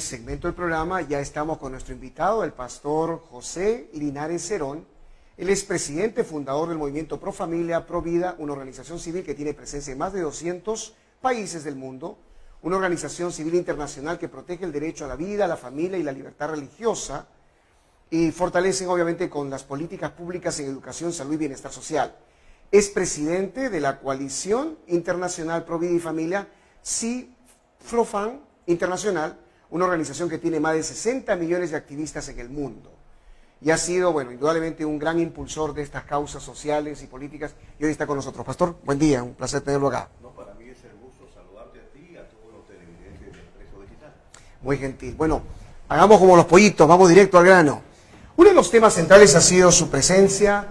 Segmento del programa ya estamos con nuestro invitado, el pastor José Linares Cerón. Él es presidente fundador del movimiento Pro Familia, Pro Vida, una organización civil que tiene presencia en más de 200 países del mundo, una organización civil internacional que protege el derecho a la vida, a la familia y la libertad religiosa y fortalecen obviamente con las políticas públicas en educación, salud y bienestar social. Es presidente de la Coalición Internacional Pro Vida y Familia, CIFROFAN Internacional, una organización que tiene más de 60 millones de activistas en el mundo. Y ha sido, bueno, indudablemente un gran impulsor de estas causas sociales y políticas. Y hoy está con nosotros. Pastor, buen día, un placer tenerlo acá. No, para mí es el gusto saludarte a ti y a todos los televidentes de Expreso Digital. Muy gentil. Bueno, hagamos como los pollitos, vamos directo al grano. Uno de los temas centrales ha sido su presencia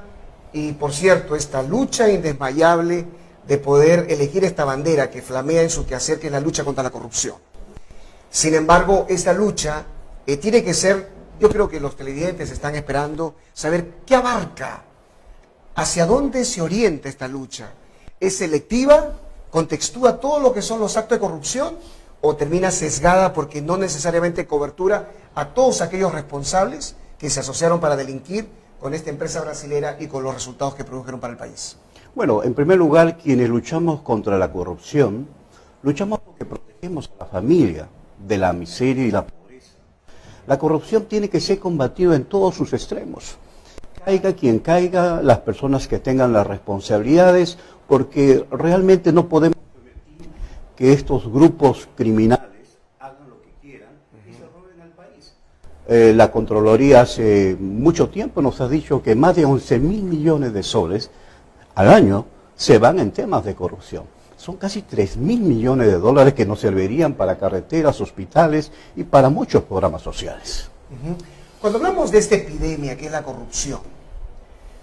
y, por cierto, esta lucha indesmayable de poder elegir esta bandera que flamea en su quehacer, que es la lucha contra la corrupción. Sin embargo, esta lucha tiene que ser... Yo creo que los televidentes están esperando saber qué abarca, hacia dónde se orienta esta lucha. ¿Es selectiva? ¿Contextúa todo lo que son los actos de corrupción? ¿O termina sesgada porque no necesariamente cobertura a todos aquellos responsables que se asociaron para delinquir con esta empresa brasilera y con los resultados que produjeron para el país? Bueno, en primer lugar, quienes luchamos contra la corrupción, luchamos porque protegemos a la familia de la miseria y la pobreza. La corrupción tiene que ser combatida en todos sus extremos. Caiga quien caiga, las personas que tengan las responsabilidades, porque realmente no podemos permitir que estos grupos criminales hagan lo que quieran y se roben al país. La Contraloría hace mucho tiempo nos ha dicho que más de 11.000 millones de soles al año se van en temas de corrupción. Son casi 3.000 millones de dólares que nos servirían para carreteras, hospitales y para muchos programas sociales. Cuando hablamos de esta epidemia que es la corrupción,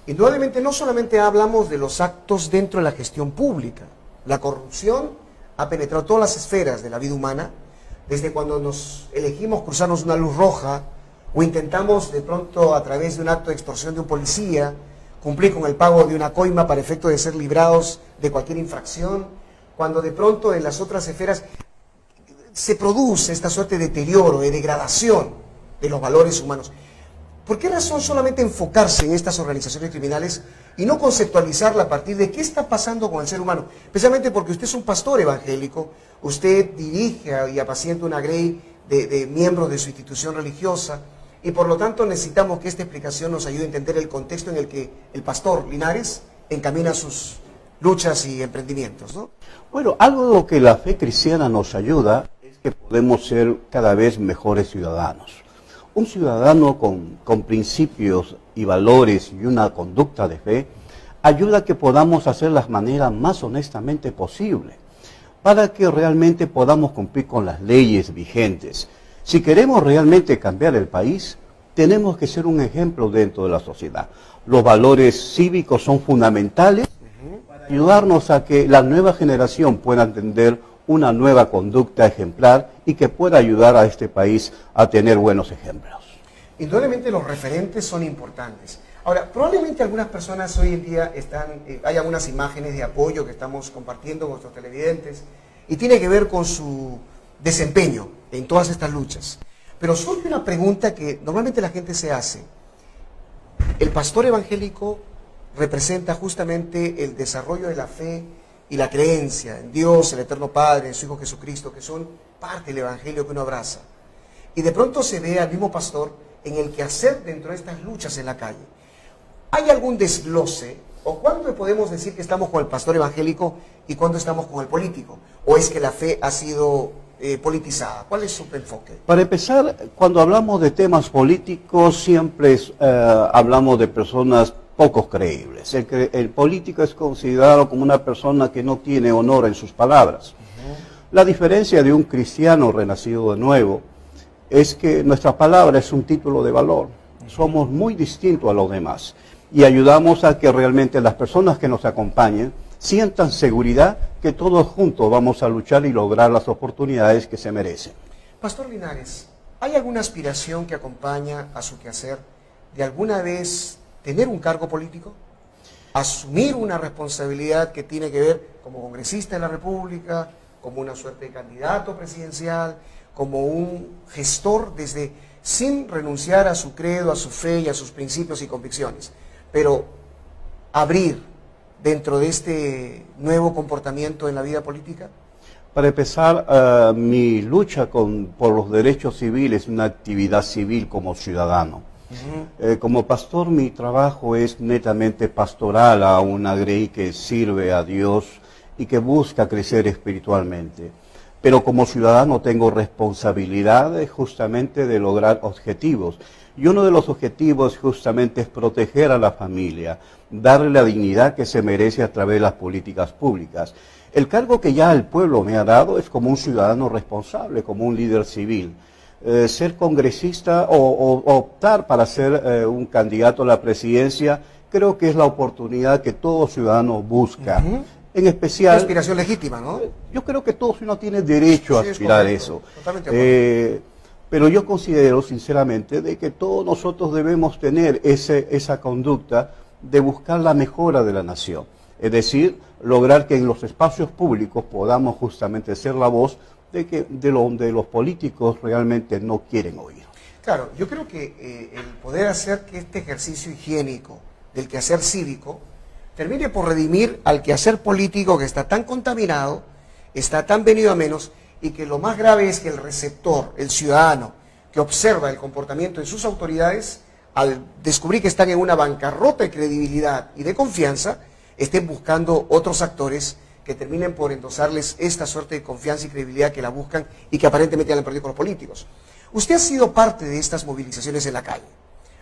indudablemente no solamente hablamos de los actos dentro de la gestión pública. La corrupción ha penetrado todas las esferas de la vida humana, desde cuando nos elegimos cruzarnos una luz roja o intentamos de pronto a través de un acto de extorsión de un policía cumplir con el pago de una coima para efecto de ser librados de cualquier infracción, cuando de pronto en las otras esferas se produce esta suerte de deterioro, de degradación de los valores humanos. ¿Por qué razón solamente enfocarse en estas organizaciones criminales y no conceptualizarla a partir de qué está pasando con el ser humano? Especialmente porque usted es un pastor evangélico, usted dirige y apacienta una grey de miembros de su institución religiosa, y por lo tanto necesitamos que esta explicación nos ayude a entender el contexto en el que el pastor Linares encamina sus luchas y emprendimientos, ¿no? Bueno, algo de lo que la fe cristiana nos ayuda es que podemos ser cada vez mejores ciudadanos. Un ciudadano con principios y valores y una conducta de fe ayuda a que podamos hacer las maneras más honestamente posible para que realmente podamos cumplir con las leyes vigentes. Si queremos realmente cambiar el país, tenemos que ser un ejemplo dentro de la sociedad. Los valores cívicos son fundamentales para ayudarnos a que la nueva generación pueda entender una nueva conducta ejemplar y que pueda ayudar a este país a tener buenos ejemplos. Indudablemente los referentes son importantes. Ahora, probablemente algunas personas hoy en día hay algunas imágenes de apoyo que estamos compartiendo con nuestros televidentes y tiene que ver con su desempeño en todas estas luchas. Pero surge una pregunta que normalmente la gente se hace. El pastor evangélico representa justamente el desarrollo de la fe y la creencia en Dios, el Eterno Padre, en su Hijo Jesucristo, que son parte del evangelio que uno abraza. Y de pronto se ve al mismo pastor en el quehacer dentro de estas luchas en la calle. ¿Hay algún desglose? ¿O cuándo podemos decir que estamos con el pastor evangélico y cuándo estamos con el político? ¿O es que la fe ha sido politizada? ¿Cuál es su enfoque? Para empezar, cuando hablamos de temas políticos, siempre hablamos de personas poco creíbles. El político es considerado como una persona que no tiene honor en sus palabras. La diferencia de un cristiano renacido de nuevo es que nuestra palabra es un título de valor. Somos muy distintos a los demás y ayudamos a que realmente las personas que nos acompañen sientan seguridad que todos juntos vamos a luchar y lograr las oportunidades que se merecen. Pastor Linares, ¿hay alguna aspiración que acompaña a su quehacer de alguna vez tener un cargo político? ¿Asumir una responsabilidad que tiene que ver como congresista de la República, como una suerte de candidato presidencial, como un gestor sin renunciar a su credo, a su fe y a sus principios y convicciones, pero abrir dentro de este nuevo comportamiento en la vida política? Para empezar, mi lucha por los derechos civiles es una actividad civil como ciudadano. Como pastor, mi trabajo es netamente pastoral a una grey que sirve a Dios y que busca crecer espiritualmente. Pero como ciudadano tengo responsabilidades justamente de lograr objetivos. Y uno de los objetivos justamente es proteger a la familia, darle la dignidad que se merece a través de las políticas públicas. El cargo que ya el pueblo me ha dado es como un ciudadano responsable, como un líder civil. Ser congresista o optar para ser un candidato a la presidencia, creo que es la oportunidad que todo ciudadano busca. En especial... Una aspiración legítima, ¿no? Yo creo que todo ciudadano tiene derecho a aspirar a eso. Totalmente de acuerdo. Pero yo considero, sinceramente, de que todos nosotros debemos tener esa conducta de buscar la mejora de la nación. Es decir, lograr que en los espacios públicos podamos justamente ser la voz de los políticos realmente no quieren oír. Claro, yo creo que el poder hacer que este ejercicio higiénico del quehacer cívico termine por redimir al quehacer político que está tan contaminado, está tan venido a menos, y que lo más grave es que el receptor, el ciudadano, que observa el comportamiento de sus autoridades, al descubrir que están en una bancarrota de credibilidad y de confianza, estén buscando otros actores que terminen por endosarles esta suerte de confianza y credibilidad que la buscan y que aparentemente ya han perdido con los políticos. Usted ha sido parte de estas movilizaciones en la calle.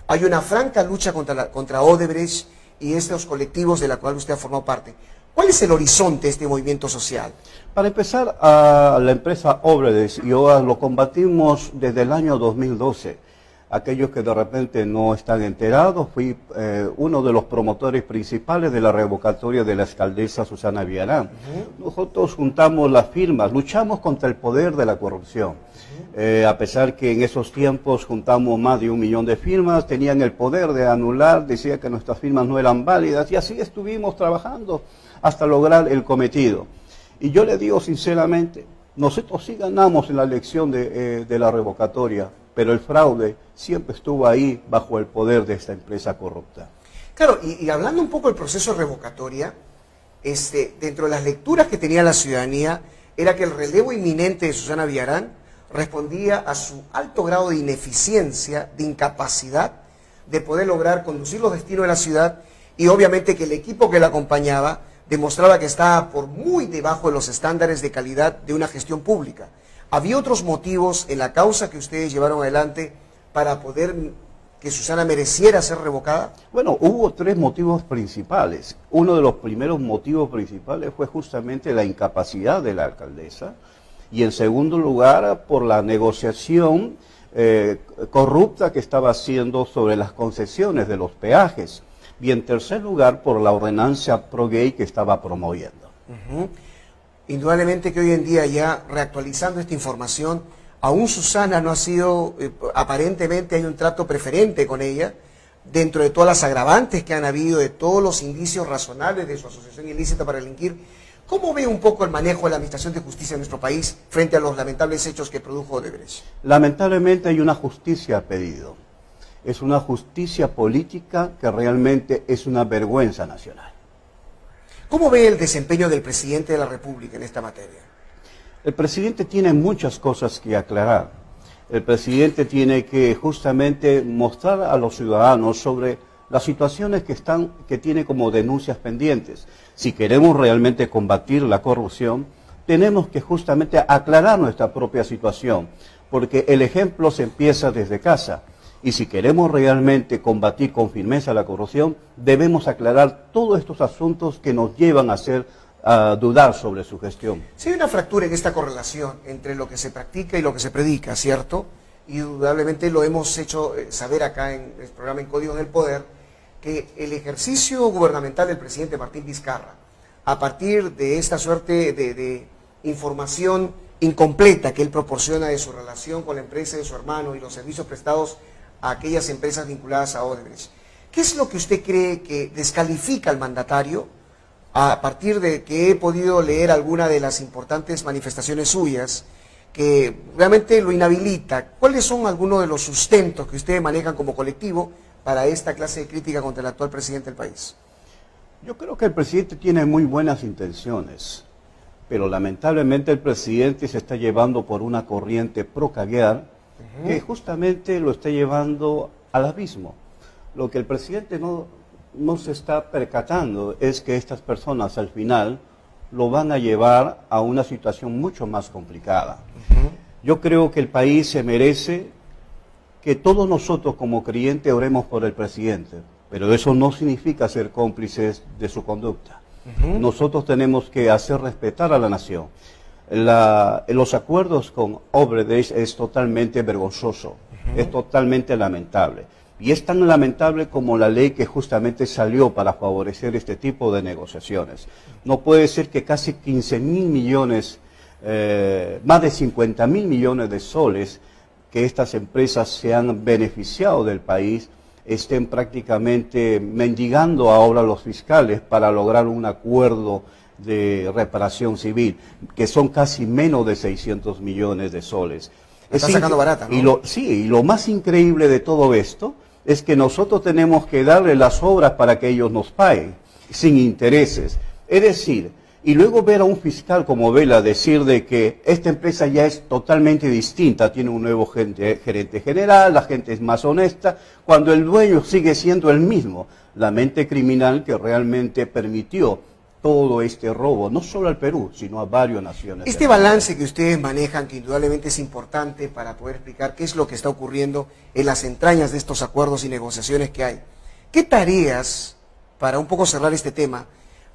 Hay una franca lucha contra Odebrecht y estos colectivos de la cual usted ha formado parte. ¿Cuál es el horizonte de este movimiento social? Para empezar, a la empresa Odebrecht, lo combatimos desde el año 2012. Aquellos que de repente no están enterados, fui uno de los promotores principales de la revocatoria de la alcaldesa Susana Villarán. Nosotros juntamos las firmas, luchamos contra el poder de la corrupción. A pesar que en esos tiempos juntamos más de 1 millón de firmas, tenían el poder de anular, decía que nuestras firmas no eran válidas, y así estuvimos trabajando hasta lograr el cometido. Y yo le digo sinceramente, nosotros sí ganamos en la elección de la revocatoria, pero el fraude siempre estuvo ahí bajo el poder de esta empresa corrupta. Claro, y hablando un poco del proceso de revocatoria, dentro de las lecturas que tenía la ciudadanía, era que el relevo inminente de Susana Villarán respondía a su alto grado de ineficiencia, de incapacidad de poder lograr conducir los destinos de la ciudad, y obviamente que el equipo que la acompañaba demostraba que estaba por muy debajo de los estándares de calidad de una gestión pública. ¿Había otros motivos en la causa que ustedes llevaron adelante para poder que Susana mereciera ser revocada? Bueno, hubo 3 motivos principales. Uno de los primeros motivos principales fue justamente la incapacidad de la alcaldesa, y en segundo lugar por la negociación corrupta que estaba haciendo sobre las concesiones de los peajes, y en tercer lugar por la ordenanza pro-gay que estaba promoviendo. Indudablemente que hoy en día, ya reactualizando esta información, aún Susana no ha sido, aparentemente hay un trato preferente con ella, dentro de todas las agravantes que han habido, de todos los indicios razonables de su asociación ilícita para delinquir. ¿Cómo ve un poco el manejo de la Administración de Justicia en nuestro país frente a los lamentables hechos que produjo Odebrecht? Lamentablemente hay una justicia a pedido. Es una justicia política que realmente es una vergüenza nacional. ¿Cómo ve el desempeño del presidente de la República en esta materia? El presidente tiene muchas cosas que aclarar. El presidente tiene que justamente mostrar a los ciudadanos sobre las situaciones que tiene como denuncias pendientes. Si queremos realmente combatir la corrupción, tenemos que justamente aclarar nuestra propia situación, porque el ejemplo se empieza desde casa. Y si queremos realmente combatir con firmeza la corrupción, debemos aclarar todos estos asuntos que nos llevan a dudar sobre su gestión. Sí, hay una fractura en esta correlación entre lo que se practica y lo que se predica, ¿cierto? Indudablemente lo hemos hecho saber acá en el programa En Código del Poder, que el ejercicio gubernamental del presidente Martín Vizcarra, a partir de esta suerte de información incompleta que él proporciona de su relación con la empresa de su hermano y los servicios prestados a aquellas empresas vinculadas a Odebrecht, ¿qué es lo que usted cree que descalifica al mandatario, a partir de que he podido leer alguna de las importantes manifestaciones suyas, que realmente lo inhabilita. ¿Cuáles son algunos de los sustentos que ustedes manejan como colectivo para esta clase de crítica contra el actual presidente del país? Yo creo que el presidente tiene muy buenas intenciones, pero lamentablemente el presidente se está llevando por una corriente pro-caviar que justamente lo está llevando al abismo. Lo que el presidente no se está percatando es que estas personas al final lo van a llevar a una situación mucho más complicada. Yo creo que el país se merece que todos nosotros como creyentes oremos por el presidente, pero eso no significa ser cómplices de su conducta. Nosotros tenemos que hacer respetar a la nación. Los acuerdos con Odebrecht es totalmente vergonzoso, es totalmente lamentable. Y es tan lamentable como la ley que justamente salió para favorecer este tipo de negociaciones. No puede ser que casi 15.000 millones, más de 50.000 millones de soles que estas empresas se han beneficiado del país estén prácticamente mendigando ahora a los fiscales para lograr un acuerdo de reparación civil, que son casi menos de 600 millones de soles. Está sacando barata, ¿no? Y lo más increíble de todo esto es que nosotros tenemos que darle las obras para que ellos nos paguen, sin intereses. Es decir, y luego ver a un fiscal como Vela decir de que esta empresa ya es totalmente distinta, tiene un nuevo gerente general, la gente es más honesta, cuando el dueño sigue siendo el mismo, la mente criminal que realmente permitió todo este robo, no solo al Perú, sino a varias naciones. Este balance que ustedes manejan, que indudablemente es importante para poder explicar qué es lo que está ocurriendo en las entrañas de estos acuerdos y negociaciones que hay. ¿Qué tareas, para un poco cerrar este tema,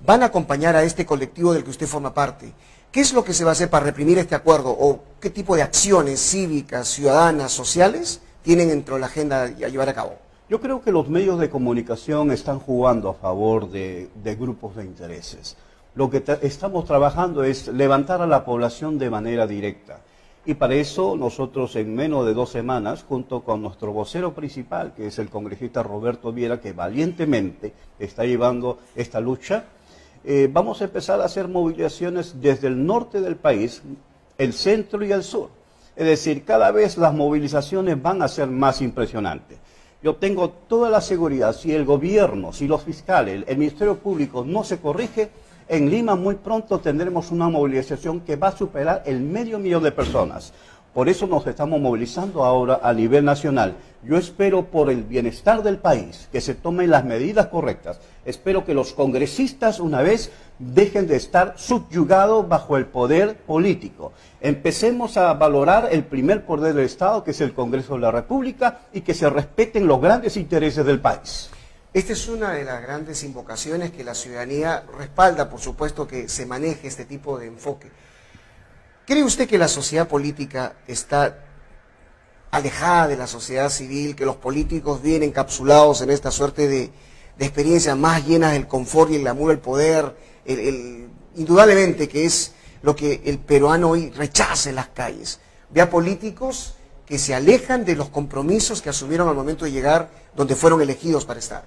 van a acompañar a este colectivo del que usted forma parte? ¿Qué es lo que se va a hacer para reprimir este acuerdo? ¿O qué tipo de acciones cívicas, ciudadanas, sociales tienen dentro de la agenda a llevar a cabo? Yo creo que los medios de comunicación están jugando a favor de grupos de intereses. Lo que estamos trabajando es levantar a la población de manera directa. Y para eso nosotros en menos de 2 semanas, junto con nuestro vocero principal, que es el congresista Roberto Viera, que valientemente está llevando esta lucha, vamos a empezar a hacer movilizaciones desde el norte del país, el centro y el sur. Es decir, cada vez las movilizaciones van a ser más impresionantes. Yo tengo toda la seguridad, si el gobierno, si los fiscales, el Ministerio Público no se corrige, en Lima muy pronto tendremos una movilización que va a superar el 500.000 de personas. Por eso nos estamos movilizando ahora a nivel nacional. Yo espero por el bienestar del país que se tomen las medidas correctas. Espero que los congresistas una vez dejen de estar subyugados bajo el poder político. Empecemos a valorar el primer poder del Estado, que es el Congreso de la República, y que se respeten los grandes intereses del país. Esta es una de las grandes invocaciones que la ciudadanía respalda, por supuesto, que se maneje este tipo de enfoque. ¿Cree usted que la sociedad política está alejada de la sociedad civil, que los políticos vienen encapsulados en esta suerte de experiencias más llenas del confort y el glamour del poder? Indudablemente que es lo que el peruano hoy rechaza en las calles. Ve a políticos que se alejan de los compromisos que asumieron al momento de llegar donde fueron elegidos para estar.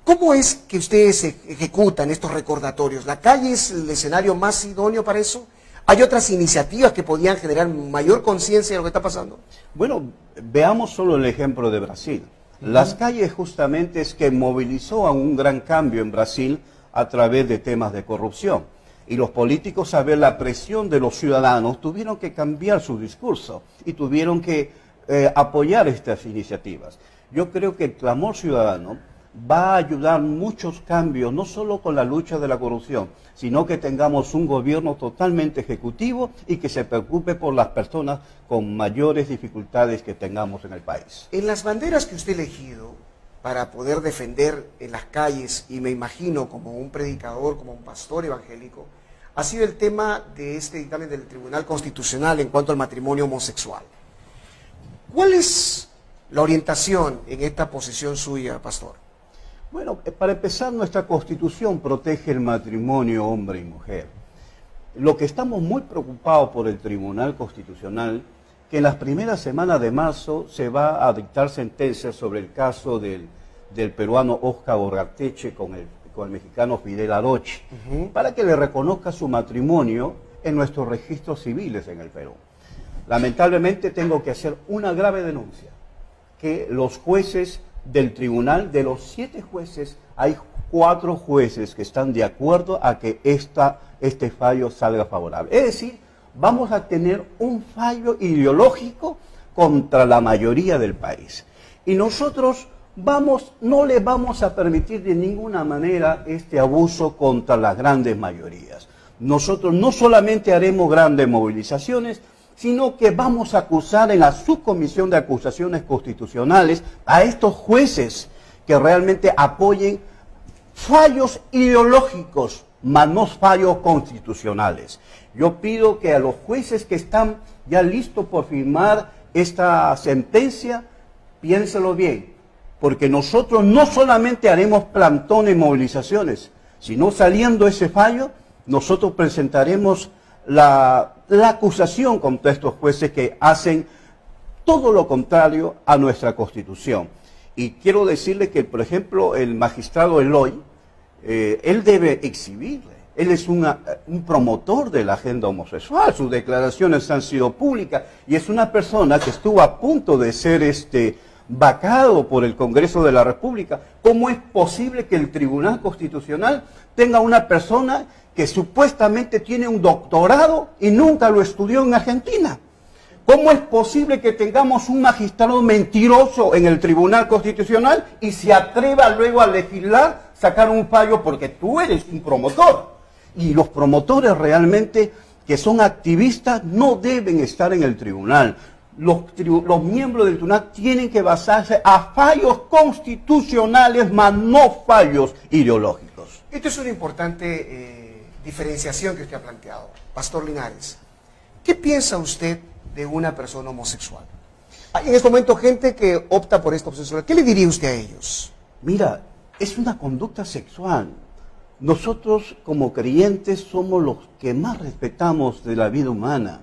¿Cómo es que ustedes ejecutan estos recordatorios? ¿La calle es el escenario más idóneo para eso? ¿Hay otras iniciativas que podrían generar mayor conciencia de lo que está pasando? Bueno, veamos solo el ejemplo de Brasil. Las calles justamente es que movilizó a un gran cambio en Brasil a través de temas de corrupción. Y los políticos, a ver la presión de los ciudadanos, tuvieron que cambiar su discurso y tuvieron que apoyar estas iniciativas. Yo creo que el clamor ciudadano va a ayudar muchos cambios, no solo con la lucha de la corrupción, sino que tengamos un gobierno totalmente ejecutivo y que se preocupe por las personas con mayores dificultades que tengamos en el país. En las banderas que usted ha elegido para poder defender en las calles, y me imagino como un predicador, como un pastor evangélico, ha sido el tema de este dictamen del Tribunal Constitucional en cuanto al matrimonio homosexual. ¿Cuál es la orientación en esta posición suya, pastor? Bueno, para empezar, nuestra Constitución protege el matrimonio hombre y mujer. Lo que estamos muy preocupados por el Tribunal Constitucional, que en las primeras semanas de marzo se va a dictar sentencia sobre el caso del peruano Oscar Orgarteche con el mexicano Fidel Aroche, para que le reconozca su matrimonio en nuestros registros civiles en el Perú. Lamentablemente tengo que hacer una grave denuncia, que los jueces del tribunal, de los 7 jueces, hay 4 jueces que están de acuerdo a que este fallo salga favorable. Es decir, vamos a tener un fallo ideológico contra la mayoría del país. Y nosotros no le vamos a permitir de ninguna manera este abuso contra las grandes mayorías. Nosotros no solamente haremos grandes movilizaciones, sino que vamos a acusar en la subcomisión de acusaciones constitucionales a estos jueces que realmente apoyen fallos ideológicos, mas no fallos constitucionales. Yo pido que a los jueces que están ya listos por firmar esta sentencia, piénselo bien, porque nosotros no solamente haremos plantones y movilizaciones, sino saliendo ese fallo, nosotros presentaremos la acusación contra estos jueces que hacen todo lo contrario a nuestra Constitución. Y quiero decirle que, por ejemplo, el magistrado Eloy, él debe exhibirle. Él es un promotor de la agenda homosexual, sus declaraciones han sido públicas y es una persona que estuvo a punto de ser vacado por el Congreso de la República. ¿Cómo es posible que el Tribunal Constitucional tenga una persona que supuestamente tiene un doctorado y nunca lo estudió en Argentina? ¿Cómo es posible que tengamos un magistrado mentiroso en el Tribunal Constitucional y se atreva luego a legislar, sacar un fallo porque tú eres un promotor? Y los promotores realmente que son activistas no deben estar en el tribunal. Los miembros del tribunal tienen que basarse a fallos constitucionales, mas no fallos ideológicos. Esto es una importante diferenciación que usted ha planteado. Pastor Linares, ¿qué piensa usted de una persona homosexual? Hay en este momento gente que opta por esta homosexualidad. ¿Qué le diría usted a ellos? Mira, es una conducta sexual. Nosotros como creyentes somos los que más respetamos de la vida humana.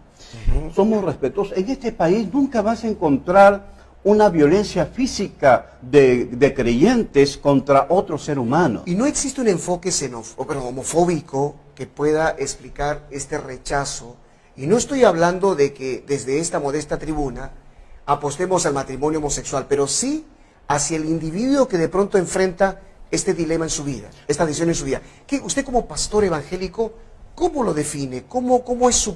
Somos respetuosos. En este país nunca vas a encontrar una violencia física de creyentes contra otro ser humano. ¿Y no existe un enfoque homofóbico que pueda explicar este rechazo? Y no estoy hablando de que desde esta modesta tribuna apostemos al matrimonio homosexual, pero sí hacia el individuo que de pronto enfrenta este dilema en su vida, esta decisión en su vida. ¿Qué, usted como pastor evangélico, cómo lo define? ¿Cómo es su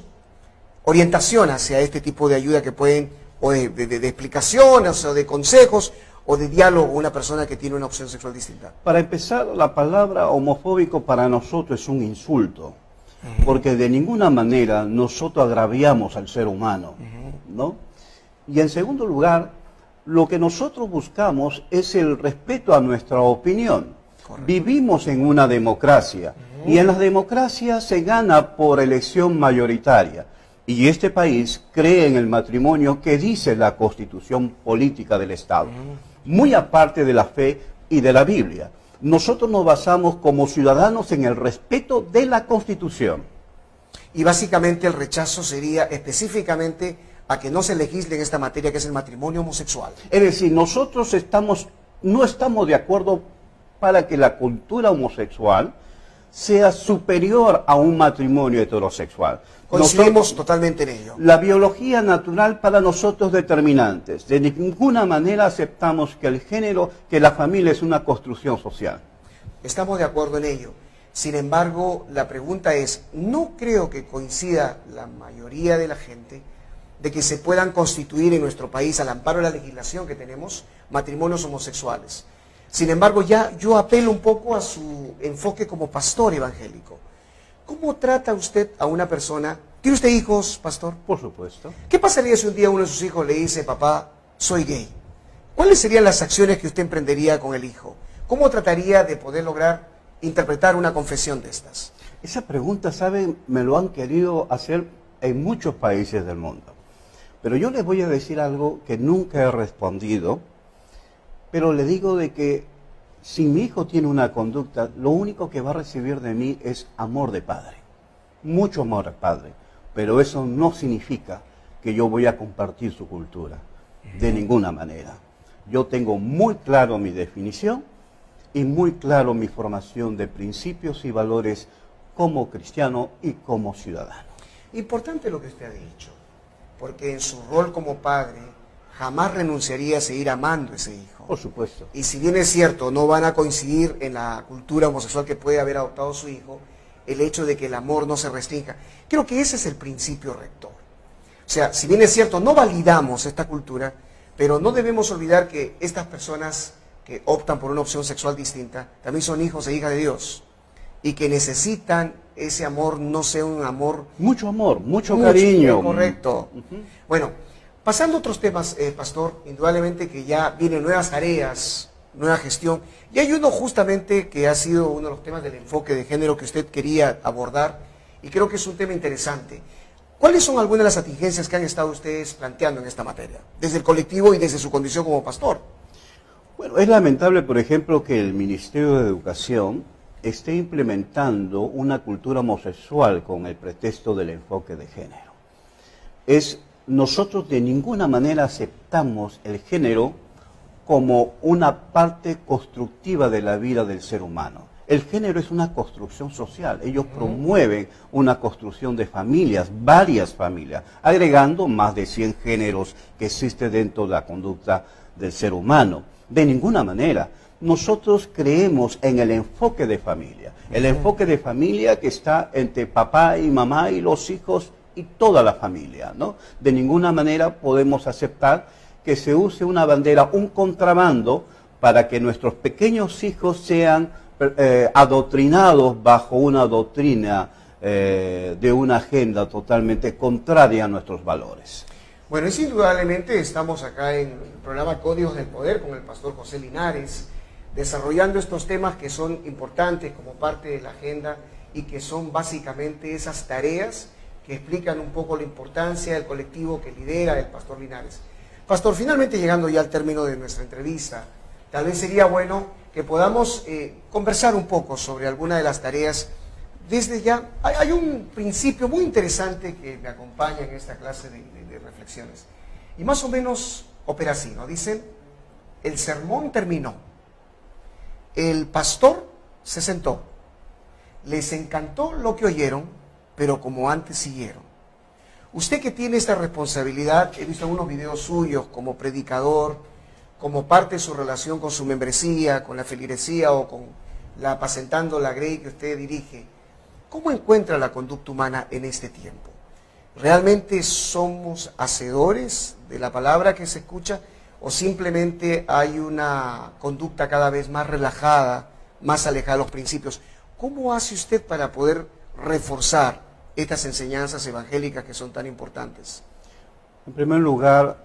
orientación hacia este tipo de ayuda que pueden, o de explicaciones, o de consejos, o de diálogo con una persona que tiene una opción sexual distinta? Para empezar, la palabra homofóbico para nosotros es un insulto, porque de ninguna manera nosotros agraviamos al ser humano, ¿no? Y en segundo lugar, lo que nosotros buscamos es el respeto a nuestra opinión. Correcto. Vivimos en una democracia, y en las democracias se gana por elección mayoritaria. Y este país cree en el matrimonio que dice la Constitución política del Estado, muy aparte de la fe y de la Biblia. Nosotros nos basamos como ciudadanos en el respeto de la Constitución. Y básicamente el rechazo sería específicamente a que no se legisle en esta materia que es el matrimonio homosexual. Es decir, nosotros no estamos de acuerdo para que la cultura homosexual sea superior a un matrimonio heterosexual. Coincidimos totalmente en ello. La biología natural para nosotros es determinante. De ninguna manera aceptamos que el género, que la familia es una construcción social. Estamos de acuerdo en ello. Sin embargo, la pregunta es, no creo que coincida la mayoría de la gente de que se puedan constituir en nuestro país, al amparo de la legislación que tenemos, matrimonios homosexuales. Sin embargo, ya yo apelo un poco a su enfoque como pastor evangélico. ¿Cómo trata usted a una persona? ¿Tiene usted hijos, pastor? Por supuesto. ¿Qué pasaría si un día uno de sus hijos le dice, papá, soy gay? ¿Cuáles serían las acciones que usted emprendería con el hijo? ¿Cómo trataría de poder lograr interpretar una confesión de estas? Esa pregunta, ¿saben? Me lo han querido hacer en muchos países del mundo. Pero yo les voy a decir algo que nunca he respondido, pero le digo de que si mi hijo tiene una conducta, lo único que va a recibir de mí es amor de padre, mucho amor de padre, pero eso no significa que yo voy a compartir su cultura, de ninguna manera. Yo tengo muy claro mi definición y muy claro mi formación de principios y valores como cristiano y como ciudadano. Importante lo que usted ha dicho. porque en su rol como padre jamás renunciaría a seguir amando a ese hijo. Por supuesto. Y si bien es cierto, no van a coincidir en la cultura homosexual que puede haber adoptado su hijo, el hecho de que el amor no se restrinja. Creo que ese es el principio rector. O sea, si bien es cierto, no validamos esta cultura, pero no debemos olvidar que estas personas que optan por una opción sexual distinta también son hijos e hijas de Dios y que necesitan ese amor, no sea un amor... Mucho cariño. Correcto. Bueno, pasando a otros temas, pastor, indudablemente que ya vienen nuevas tareas, nueva gestión, y hay uno justamente que ha sido uno de los temas del enfoque de género que usted quería abordar, y creo que es un tema interesante. ¿Cuáles son algunas de las atingencias que han estado ustedes planteando en esta materia, desde el colectivo y desde su condición como pastor? Bueno, es lamentable, por ejemplo, que el Ministerio de Educación esté implementando una cultura homosexual con el pretexto del enfoque de género. Nosotros de ninguna manera aceptamos el género como una parte constructiva de la vida del ser humano. El género es una construcción social. Ellos promueven una construcción de familias, varias familias, agregando más de 100 géneros que existen dentro de la conducta del ser humano. De ninguna manera. Nosotros creemos en el enfoque de familia. El enfoque de familia que está entre papá y mamá y los hijos y toda la familia, ¿no? De ninguna manera podemos aceptar que se use una bandera, un contrabando, para que nuestros pequeños hijos sean adoctrinados bajo una doctrina de una agenda totalmente contraria a nuestros valores. Bueno, es indudablemente estamos acá en el programa Códigos del Poder con el pastor José Linares, desarrollando estos temas que son importantes como parte de la agenda y que son básicamente esas tareas que explican un poco la importancia del colectivo que lidera el pastor Linares. Pastor, finalmente llegando ya al término de nuestra entrevista, tal vez sería bueno que podamos conversar un poco sobre alguna de las tareas. Desde ya, hay un principio muy interesante que me acompaña en esta clase de reflexiones. Y más o menos opera así, ¿no? Dicen, el sermón terminó, el pastor se sentó, les encantó lo que oyeron, pero como antes siguieron. Usted que tiene esta responsabilidad, he visto algunos videos suyos como predicador, como parte de su relación con su membresía, con la feligresía o con la Apacentando la Grey que usted dirige, ¿cómo encuentra la conducta humana en este tiempo? ¿Realmente somos hacedores de la palabra que se escucha o simplemente hay una conducta cada vez más relajada, más alejada de los principios? ¿Cómo hace usted para poder reforzar estas enseñanzas evangélicas que son tan importantes? En primer lugar,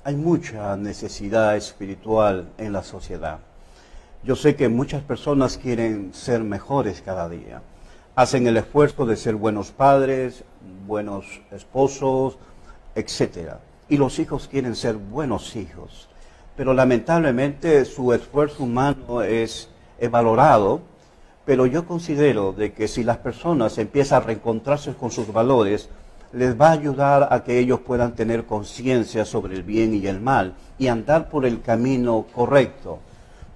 hay mucha necesidad espiritual en la sociedad. Yo sé que muchas personas quieren ser mejores cada día. Hacen el esfuerzo de ser buenos padres, buenos esposos, etc. Y los hijos quieren ser buenos hijos. Pero lamentablemente su esfuerzo humano es valorado. Pero yo considero de que si las personas empiezan a reencontrarse con sus valores, les va a ayudar a que ellos puedan tener conciencia sobre el bien y el mal y andar por el camino correcto.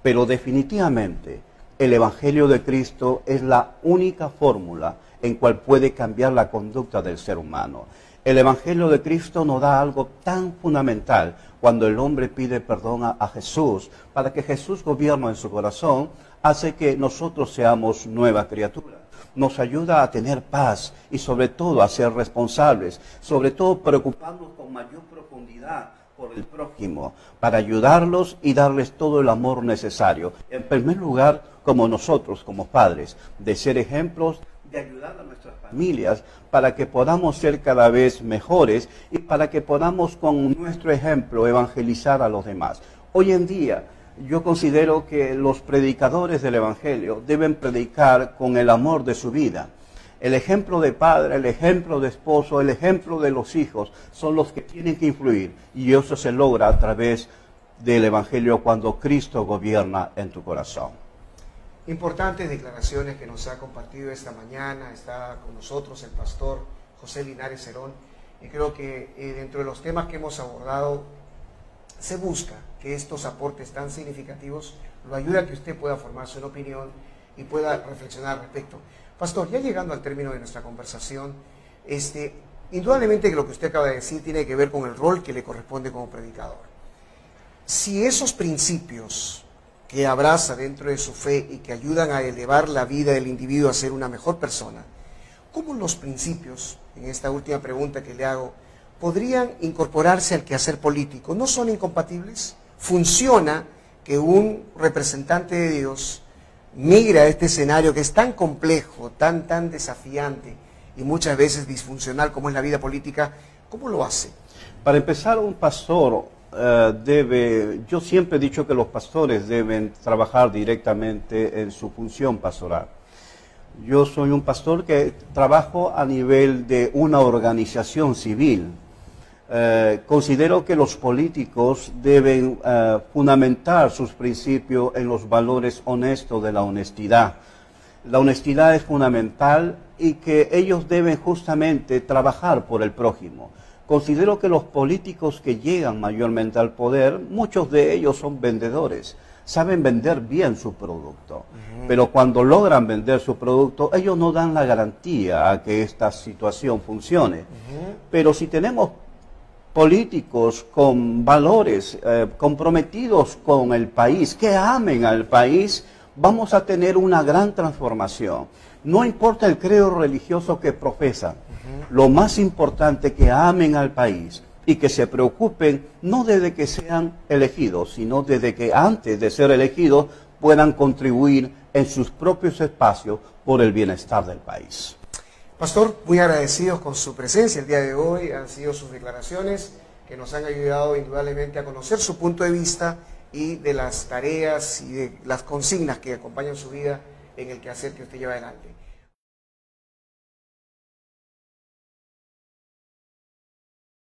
Pero definitivamente el Evangelio de Cristo es la única fórmula en cual puede cambiar la conducta del ser humano. El Evangelio de Cristo nos da algo tan fundamental cuando el hombre pide perdón a Jesús, para que Jesús gobierne en su corazón, hace que nosotros seamos nuevas criaturas. Nos ayuda a tener paz y sobre todo a ser responsables, sobre todo preocuparnos con mayor profundidad por el prójimo, para ayudarlos y darles todo el amor necesario. En primer lugar, como nosotros, como padres, de ser ejemplos, de ayudar a nuestras familias para que podamos ser cada vez mejores y para que podamos con nuestro ejemplo evangelizar a los demás. Hoy en día, yo considero que los predicadores del Evangelio deben predicar con el amor de su vida. El ejemplo de padre, el ejemplo de esposo, el ejemplo de los hijos son los que tienen que influir. Y eso se logra a través del Evangelio cuando Cristo gobierna en tu corazón. Importantes declaraciones que nos ha compartido esta mañana. Está con nosotros el pastor José Linares Cerón. Y creo que dentro de los temas que hemos abordado, se busca que estos aportes tan significativos lo ayuden a que usted pueda formarse una opinión y pueda reflexionar al respecto. Pastor, ya llegando al término de nuestra conversación, Indudablemente que lo que usted acaba de decir tiene que ver con el rol que le corresponde como predicador. Si esos principios que abraza dentro de su fe y que ayudan a elevar la vida del individuo a ser una mejor persona, ¿cómo los principios, en esta última pregunta que le hago, podrían incorporarse al quehacer político? ¿No son incompatibles? ¿Funciona que un representante de Dios migre a este escenario que es tan complejo, tan desafiante y muchas veces disfuncional como es la vida política? ¿Cómo lo hace? Para empezar, un pastor yo siempre he dicho que los pastores deben trabajar directamente en su función pastoral. Yo soy un pastor que trabajo a nivel de una organización civil. Considero que los políticos deben fundamentar sus principios en los valores honestos de la honestidad. La honestidad es fundamental y que ellos deben justamente trabajar por el prójimo. Considero que los políticos que llegan mayormente al poder, muchos de ellos son vendedores, saben vender bien su producto, pero cuando logran vender su producto, ellos no dan la garantía a que esta situación funcione. Pero si tenemos políticos con valores comprometidos con el país, que amen al país, vamos a tener una gran transformación. No importa el credo religioso que profesan, lo más importante es que amen al país y que se preocupen no desde que sean elegidos, sino desde que antes de ser elegidos puedan contribuir en sus propios espacios por el bienestar del país. Pastor, muy agradecidos con su presencia el día de hoy. Han sido sus declaraciones que nos han ayudado indudablemente a conocer su punto de vista y de las tareas y de las consignas que acompañan su vida en el quehacer que usted lleva adelante.